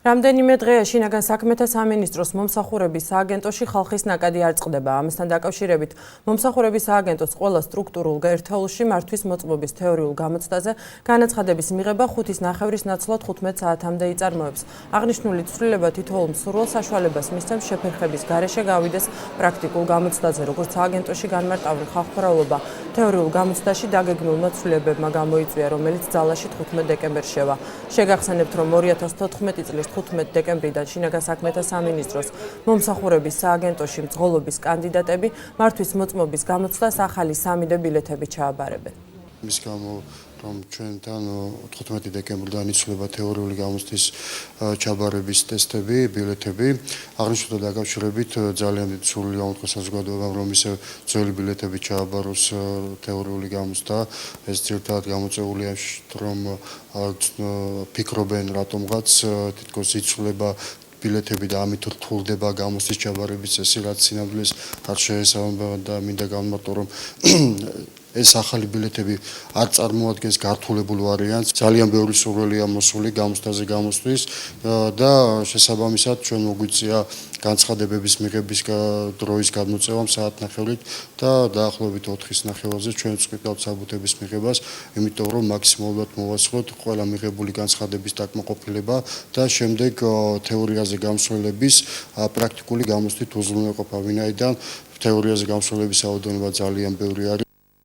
რამდენიმე დღეა შინაგან საქმეთა სამინისტროს მომსახურების სააგენტოში ხალხის ნაკადი არ წყდება. ამასთან დაკავშირებით მომსახურების სააგენტოს ყველა სტრუქტურულ ერთეულში მართვის მოწყობის თეორიულ გამოცდაზე განაცხადების მიღება 5:09 ნაცვლად 15 საათამდე იწარმოებს. აღნიშნული ცვლილება თითოეულ მსურველს საშუალებას მისცემს შეფერხების გარეშე გავიდეს პრაქტიკულ გამოცდაზე, როგორც სააგენტოში განმარტავი ხალხმრავლობა თეორიულ გამოცდაში დაგეგმილმა ცვლილებებმა გამოიწვია, რომელიც ძალაში 15 დეკემბერს შევა. შეგახსენებთ, რომ 2014 წლის 15 დეკემბრიდან შინაგან საქმეთა სამინისტროს მომსახურების სააგენტოში მძღოლობის კანდიდატები მართვის მოწმობის გამოცდას ახალი 3D ბილეთებით ჩააბარებენ. მის გამო რომ ჩვენთან 15 დეკემბრიდან იცვლება თეორიული გამოცდის ჩაბარების ტესტები, ბილეთები. აღნიშნულთან დაკავშირებით ძალიან დიდი სურვილი გამოთქვა საზოგადოებამ, რომ ისე ძველი ბილეთები ჩააბაროს თეორიული გამოცდა. ეს ძირითადად გამოწვეულია რომ ფიქრობენ რატომღაც თითქოს იცვლება ბილეთები და ამით რთულდება გამოცდის ჩაბარების წესი, რაც სინამდვილეს არ შეესაბამება და მინდა განმარტო, რომ ეს ახალი ბილეთები არ წარმოადგენს გართულებულ ვარიანტს. ძალიან ბევრი სურვილია მოსული გამოცდაზე გამოსვლის და შესაბამისად ჩვენ მოგვიწია განცხადებების მიღების დროის გადმოწევამ საათნახევრით და დაახლოებით 4:09-ზე ჩვენ ვწყვეტავთ საბუთების მიღებას, იმიტომ რომ მაქსიმალურად მოვასწროთ ყველა მიღებული განცხადების დაკმაყოფილება და შემდეგ თეორიაზე გამსვლელების პრაქტიკული გამოცდით უზრუნველყოფა, ვინაიდან თეორიაზე გამსვლელების რაოდენობა ძალიან ბევრი არის.